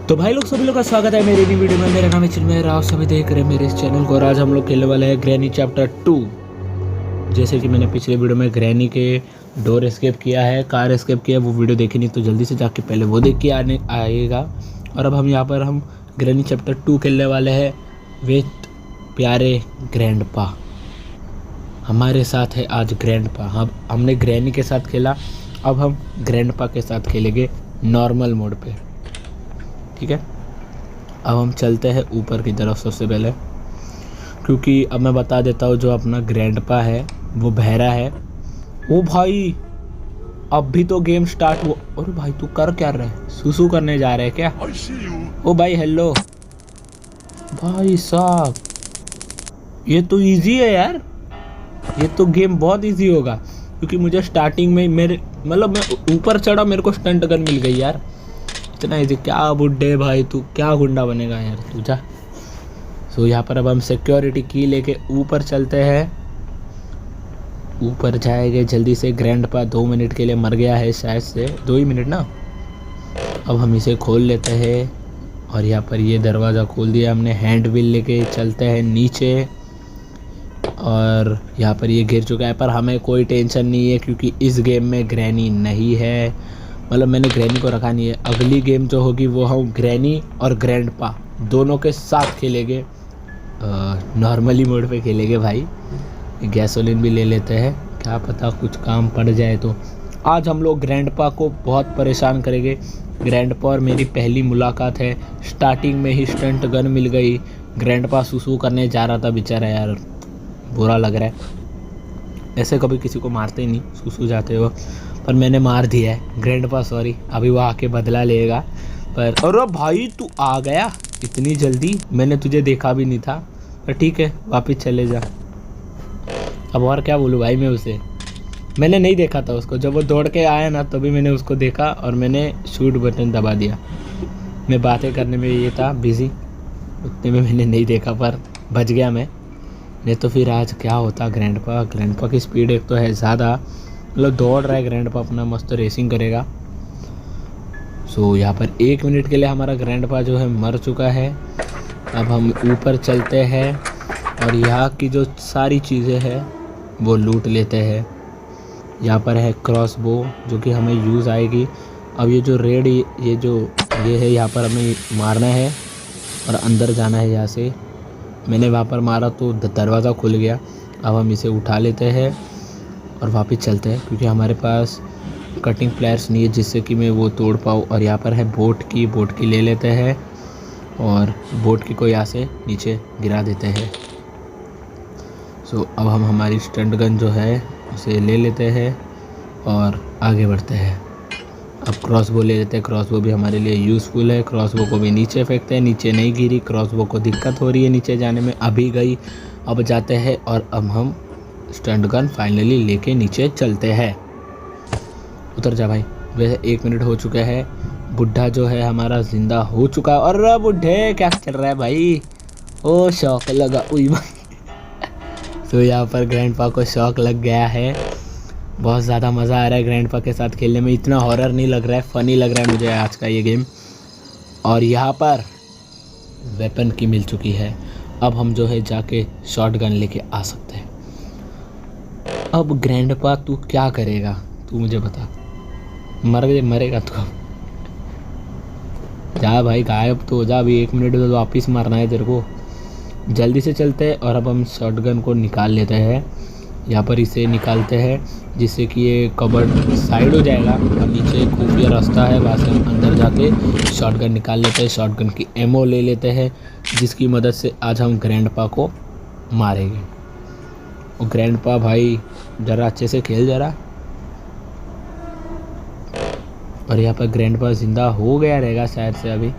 तो भाई लोग सभी लोग का स्वागत है मेरी नई वीडियो में। मेरा नाम है चिन्मय राव, सभी देख रहे हैं मेरे इस चैनल को। और आज हम लोग खेलने वाले हैं ग्रैनी चैप्टर 2। जैसे कि मैंने पिछले वीडियो में ग्रैनी के डोर एस्केप किया है, कार एस्केप किया है, वो वीडियो देखी नहीं तो जल्दी से जाके पहले वो देख के आएगा। और अब हम यहाँ पर ग्रैनी चैप्टर 2 खेलने वाले हैं विथ प्यारे ग्रैंडपा। हमारे साथ है आज ग्रैंडपा। हमने ग्रैनी के साथ खेला, अब हम ग्रैंडपा के साथ खेलेंगे नॉर्मल मोड पे। ठीक है, अब हम चलते हैं ऊपर की तरफ सबसे पहले, क्योंकि अब मैं बता देता हूँ जो अपना ग्रैंडपा है वो बहरा है। ओ भाई, अब भी तो गेम स्टार्ट हुआ। अरे भाई तू कर क्या रहा है? सुसु करने जा रहे है क्या? ओ भाई हेलो भाई साहब, ये तो इजी है यार, ये तो गेम बहुत इजी होगा। क्योंकि मुझे स्टार्टिंग में मैं ऊपर चढ़ा, मेरे को स्टंट गन मिल गई यार। इतना इजी क्या बुड्ढे भाई, तू क्या गुंडा बनेगा यार तू, जा। सो यहाँ पर अब हम सिक्योरिटी की लेके ऊपर चलते हैं। ऊपर जाएंगे जल्दी से। ग्रैंडपा 2 मिनट के लिए मर गया है शायद से, 2 ही मिनट ना। अब हम इसे खोल लेते हैं और यहाँ पर ये दरवाज़ा खोल दिया हमने। हैंड व्हील लेके चलते हैं नीचे और यहाँ पर ये गिर चुका है, पर हमें कोई टेंशन नहीं है क्योंकि इस गेम में ग्रैनी नहीं है। मैंने ग्रैनी को रखा नहीं है। अगली गेम जो होगी वो हम ग्रैनी और ग्रैंडपा दोनों के साथ खेलेंगे, नॉर्मली मोड पे खेलेंगे भाई। गैसोलीन भी ले लेते हैं, क्या पता कुछ काम पड़ जाए तो। आज हम लोग ग्रैंडपा को बहुत परेशान करेंगे। ग्रैंडपा और मेरी पहली मुलाकात है, स्टार्टिंग में ही स्टंट गन मिल गई। ग्रैंडपा सुसु करने जा रहा था बेचारा यार, बुरा लग रहा है। ऐसे कभी किसी को मारते ही नहीं सुसु जाते हो, पर मैंने मार दिया है। ग्रैंडपा सॉरी, अभी वो आके बदला लेगा। पर अरे भाई तू आ गया इतनी जल्दी, मैंने तुझे देखा भी नहीं था। पर ठीक है, वापस चले जा। अब और क्या बोलूँ भाई, मैं उसे मैंने नहीं देखा था उसको। जब वो दौड़ के आया ना तभी मैंने उसको देखा और मैंने शूट बटन दबा दिया। मैं बातें करने में ये था बिजी, उतने में मैंने नहीं देखा, पर बच गया मैं। नहीं तो फिर आज क्या होता। ग्रैंडपा की स्पीड एक तो है ज़्यादा, दौड़ रहा है ग्रैंडपा अपना, मस्त रेसिंग करेगा। सो यहाँ पर 1 मिनट के लिए हमारा ग्रैंडपा जो है मर चुका है। अब हम ऊपर चलते हैं और यहाँ की जो सारी चीज़ें हैं वो लूट लेते हैं। यहाँ पर है क्रॉसबो जो कि हमें यूज़ आएगी। अब ये जो रेड ये है, यहाँ पर हमें मारना है और अंदर जाना है यहाँ से। मैंने वहाँ पर मारा तो दरवाज़ा खुल गया। अब हम इसे उठा लेते हैं और वापस चलते हैं, क्योंकि हमारे पास कटिंग प्लेयर्स नहीं है जिससे कि मैं वो तोड़ पाऊँ। और यहाँ पर है बोट की ले लेते हैं और बोट की को यहाँ से नीचे गिरा देते हैं। सो अब हम हमारी स्टंट गन जो है उसे ले लेते हैं और आगे बढ़ते हैं। अब क्रॉसबो ले लेते हैं, क्रॉसबो भी हमारे लिए यूज़फुल है। क्रॉसबो को भी नीचे फेंकते हैं, नीचे नहीं गिरी। क्रॉसबो को दिक्कत हो रही है नीचे जाने में, अभी गई। अब जाते हैं और अब हम स्टंट गन फाइनली लेके नीचे चलते हैं। उतर जा भाई। वैसे 1 मिनट हो चुका है। बुढ़ा जो है हमारा जिंदा हो चुका है। और बुढ़े क्या चल रहा है भाई? ओ शौक लगा, उई भाई। तो यहाँ पर ग्रैंडपा को शौक लग गया है। बहुत ज़्यादा मज़ा आ रहा है ग्रैंडपा के साथ खेलने में। इतना हॉरर नहीं लग रहा है, फ़नी लग रहा है मुझे आज का ये गेम। और यहाँ पर वेपन की मिल चुकी है। अब हम जो है जाके शॉटगन लेके आ सकते हैं। अब ग्रैंडपा तू क्या करेगा, तू मुझे बता। मरेगा तू? जा भाई, गायब तो हो जा। अभी 1 मिनट में तो वापस मारना है तेरे को। जल्दी से चलते हैं और अब हम शॉटगन को निकाल लेते हैं। यहाँ पर इसे निकालते हैं जिससे कि ये कबर्ड साइड हो जाएगा और नीचे खुफिया रास्ता है, वहाँ से हम अंदर जाके शॉटगन निकाल लेते हैं। शॉटगन की एमओ ले लेते हैं जिसकी मदद से आज हम ग्रैंडपा को मारेंगे। और ग्रैंडपा भाई ज़रा अच्छे से खेल जरा। और यहाँ पर ग्रैंडपा जिंदा हो गया रहेगा शायद से अभी,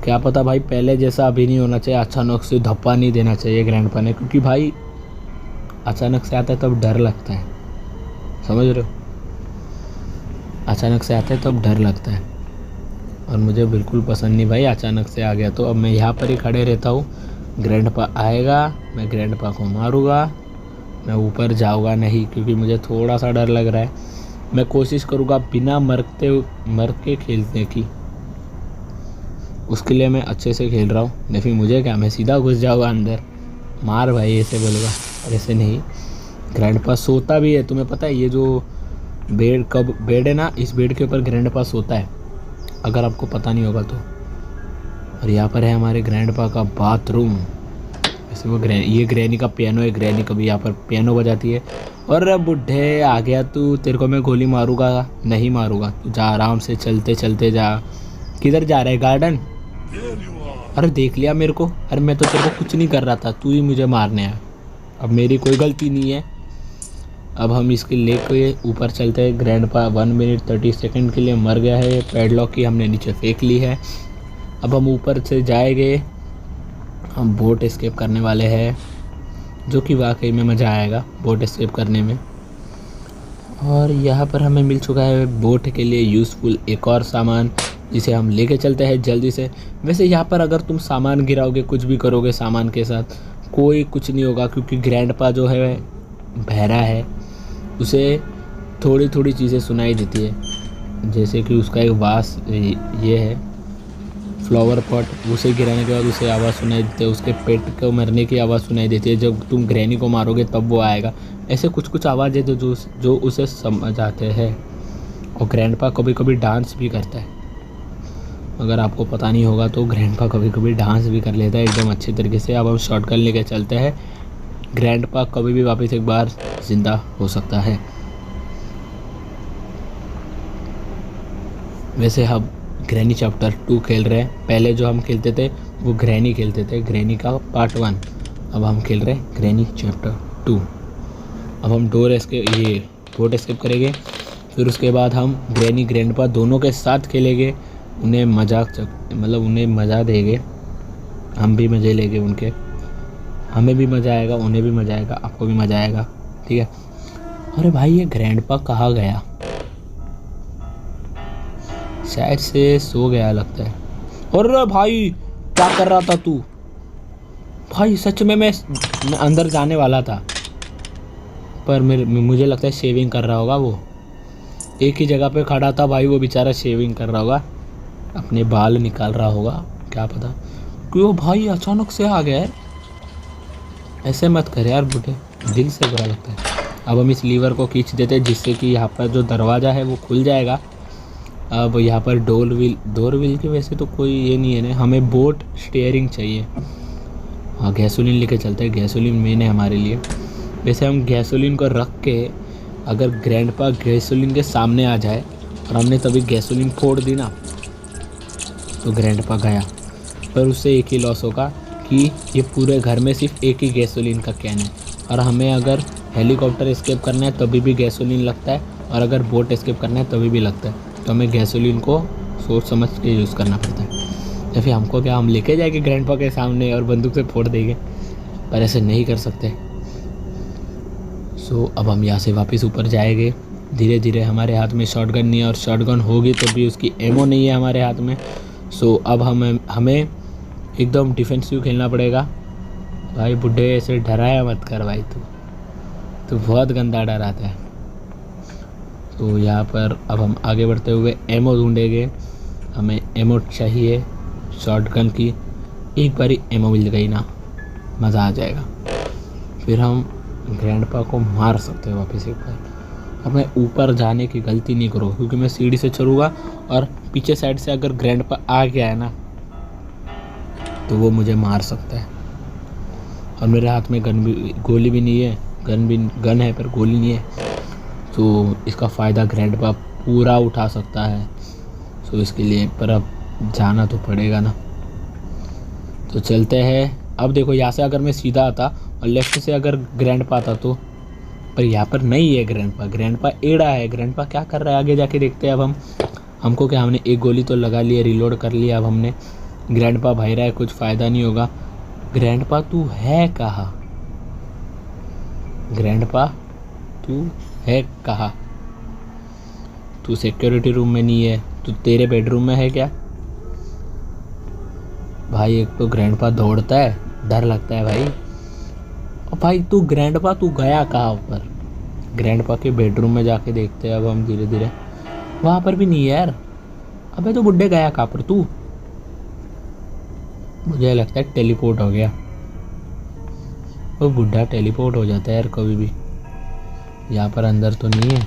क्या पता भाई। पहले जैसा अभी नहीं होना चाहिए, अचानक से धप्पा नहीं देना चाहिए ग्रैंडपा ने, क्योंकि भाई अचानक से आता है तब डर लगता है, समझ रहे हो? अचानक से आता है तब डर लगता है और मुझे बिल्कुल पसंद नहीं भाई अचानक से आ गया तो। अब मैं यहाँ पर ही खड़े रहता हूँ। ग्रैंडपा आएगा, मैं ग्रैंडपा को मारूंगा। मैं ऊपर जाऊँगा नहीं क्योंकि मुझे थोड़ा सा डर लग रहा है। मैं कोशिश करूँगा बिना मर के खेलने की। उसके लिए मैं अच्छे से खेल रहा हूँ। नहीं फिर मुझे क्या, मैं सीधा घुस जाऊँगा अंदर, मार भाई ऐसे बोलूँगा। और ऐसे नहीं, ग्रैंडपा सोता भी है, तुम्हें पता है ये जो बेड है ना, इस बेड के ऊपर ग्रैंडपा सोता है, अगर आपको पता नहीं होगा तो। और यहाँ पर है हमारे ग्रैंडपा का बाथरूम। वैसे वो ये ग्रैनी का पियानो है, ग्रैनी कभी यहाँ पर पियानो बजाती है। और बुढ़े आ गया तू, तेरे को मैं गोली मारूंगा? नहीं मारूंगा, तू जा आराम से, चलते चलते जा। किधर जा रहा है? गार्डन? अरे देख लिया मेरे को, अरे मैं तो तेरे को कुछ नहीं कर रहा था, तू ही मुझे मारने आया। अब मेरी कोई गलती नहीं है। अब हम इसके लेके ऊपर चलते हैं। ग्रैंडपा 1 मिनट 30 सेकंड के लिए मर गया है, पैडलॉक की हमने नीचे फेंक ली है। अब हम ऊपर से जाएंगे, हम बोट एस्केप करने वाले हैं, जो कि वाकई में मज़ा आएगा बोट एस्केप करने में। और यहाँ पर हमें मिल चुका है बोट के लिए यूज़फुल एक और सामान, जिसे हम लेके चलते हैं जल्दी से। वैसे यहाँ पर अगर तुम सामान गिराओगे, कुछ भी करोगे सामान के साथ, कोई कुछ नहीं होगा, क्योंकि ग्रैंडपा जो है बहरा है, उसे थोड़ी थोड़ी चीज़ें सुनाई देती है। जैसे कि उसका एक वास ये है फ्लावर पॉट, उसे गिराने के बाद उसे आवाज़ सुनाई देती है, उसके पेट को मरने की आवाज़ सुनाई देती है, जब तुम ग्रैनी को मारोगे तब वो आएगा। ऐसे कुछ कुछ आवाज़ है जो उसे समझ आते हैं। और ग्रैंडपा कभी कभी डांस भी करता है, अगर आपको पता नहीं होगा तो ग्रैंडपा कभी कभी डांस भी कर लेता है एकदम अच्छे तरीके से। अब हम शॉटगन लेके चलते हैं, ग्रैंडपा कभी भी वापस एक बार जिंदा हो सकता है। वैसे हम ग्रैनी चैप्टर 2 खेल रहे हैं, पहले जो हम खेलते थे वो ग्रैनी खेलते थे, ग्रैनी का पार्ट 1। अब हम खेल रहे हैं ग्रैनी चैप्टर 2। अब हम बोट एस्केप करेंगे, फिर उसके बाद हम ग्रैनी ग्रैंडपा दोनों के साथ खेलेंगे, उन्हें उन्हें मज़ा देंगे, हम भी मज़े लेंगे उनके, हमें भी मज़ा आएगा, उन्हें भी मज़ा आएगा, आपको भी मज़ा आएगा, ठीक है। अरे भाई ये ग्रैंडपा कहाँ गया? शायद से सो गया लगता है। अरे भाई क्या कर रहा था तू? भाई सच में मैं अंदर जाने वाला था, पर मुझे लगता है शेविंग कर रहा होगा वो। एक ही जगह पे खड़ा था भाई, वो बेचारा शेविंग कर रहा होगा, अपने बाल निकाल रहा होगा, क्या पता क्यों भाई अचानक से आ गया है। ऐसे मत कर यार बुढ़े, दिल से बुरा लगता है। अब हम इस लीवर को खींच देते हैं, जिससे कि यहाँ पर जो दरवाज़ा है वो खुल जाएगा। अब यहाँ पर डोर व्हील की वैसे तो कोई ये नहीं है ना, हमें बोट स्टीयरिंग चाहिए। हाँ गैसोलीन लेके चलते हैं, गैसोलीन मेन है हमारे लिए। वैसे हम गैसोलीन को रख के, अगर ग्रैंडपा गैसोलीन के सामने आ जाए और हमने तभी गैसोलीन फोड़ दी ना, तो ग्रैंडपा गया। पर उससे एक ही लॉस होगा कि ये पूरे घर में सिर्फ एक ही गैसोलीन का कैन है, और हमें अगर हेलीकॉप्टर एस्केप करना है तभी भी गैसोलीन लगता है, और अगर बोट एस्केप करना है तभी भी लगता है। तो हमें गैसोलीन को सोच समझ के यूज़ करना पड़ता है। या फिर हमको क्या, हम लेके जाएंगे ग्रैंडपा के सामने और बंदूक से फोड़ देंगे, पर ऐसे नहीं कर सकते। सो अब हम यहाँ से वापस ऊपर जाएंगे धीरे धीरे। हमारे हाथ में शॉटगन नहीं है, और शॉटगन होगी तो भी उसकी एमो नहीं है हमारे हाथ में। सो अब हमें एकदम डिफेंसिव खेलना पड़ेगा। भाई बुढ़े ऐसे डराया मत कर भाई, तू बहुत गंदा डराता है। तो यहाँ पर अब हम आगे बढ़ते हुए एमो ढूंढेंगे, हमें एमो चाहिए शॉटगन की। एक बारी एमो मिल गई ना, मज़ा आ जाएगा, फिर हम ग्रैंडपा को मार सकते हैं वापस एक बार। अब मैं ऊपर जाने की गलती नहीं करूँ, क्योंकि मैं सीढ़ी से चलूँगा और पीछे साइड से अगर ग्रैंडपा आ गया है ना, तो वो मुझे मार सकता है। और मेरे हाथ में गोली भी नहीं है, गन है पर गोली नहीं है, तो इसका फ़ायदा ग्रैंडपा पूरा उठा सकता है। सो इसके लिए पर अब जाना तो पड़ेगा ना, तो चलते हैं। अब देखो यहाँ से अगर मैं सीधा आता और लेफ्ट से अगर ग्रैंडपा आता तो, पर यहाँ पर नहीं है ग्रैंडपा एड़ा है। ग्रैंडपा क्या कर रहा है आगे जाके देखते हैं। अब हमको क्या, हमने एक गोली तो लगा ली है, रिलोड कर लिया। अब हमने ग्रैंडपा भाई रहा है, कुछ फ़ायदा नहीं होगा। ग्रैंडपा तू है कहाँ? ग्रैंडपा तू है कहाँ? तू सिक्योरिटी रूम में नहीं है, तू तेरे बेडरूम में है क्या? भाई एक तो ग्रैंडपा दौड़ता है, डर लगता है भाई। और भाई तू ग्रैंडपा तू गया कहाँ ऊपर? ग्रैंडपा के बेडरूम में जाके देखते हैं अब हम धीरे धीरे। वहाँ पर भी नहीं है यार। अबे तो बुड्ढे गया कहाँ पर तू? मुझे लगता है टेलीपोर्ट हो गया। वो बुढ़ा टेलीपोर्ट हो जाता है यार कभी भी। यहाँ पर अंदर तो नहीं है,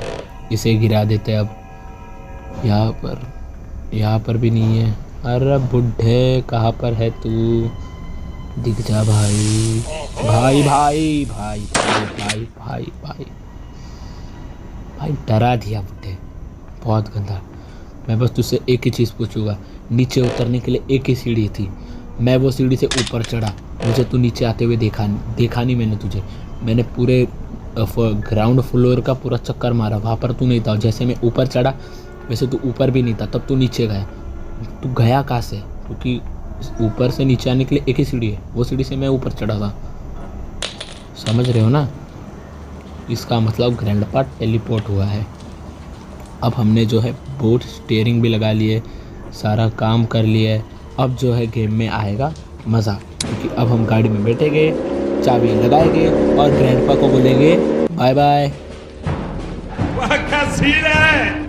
इसे गिरा देते अब। यहाँ पर भी नहीं है। अरे बुढ़े कहाँ पर है तू, दिख जा भाई। भाई भाई भाई भाई भाई भाई भाई भाई डरा दिया बुढ़े, बहुत गंदा। मैं बस तुझसे एक ही चीज़ पूछूंगा, नीचे उतरने के लिए एक ही सीढ़ी थी, मैं वो सीढ़ी से ऊपर चढ़ा, मुझे तू नीचे आते हुए देखा नहीं मैंने तुझे। मैंने पूरे ग्राउंड फ्लोर का पूरा चक्कर मारा, वहाँ पर तू नहीं था। जैसे मैं ऊपर चढ़ा वैसे तू ऊपर भी नहीं था, तब तू नीचे गया। तू गया कहाँ से? क्योंकि ऊपर से नीचे आने के लिए एक ही सीढ़ी है, वो सीढ़ी से मैं ऊपर चढ़ा था। समझ रहे हो ना? इसका मतलब ग्रैंडपा टेलीपोर्ट हुआ है। अब हमने जो है बोट स्टीयरिंग भी लगा लिए, सारा काम कर लिया है। अब जो है गेम में आएगा मज़ा, क्योंकि अब हम गाड़ी में बैठेंगे, चाबी लगाएंगे और ग्रैंडपा को बोलेंगे बाय बाय। वाह क्या सीन है।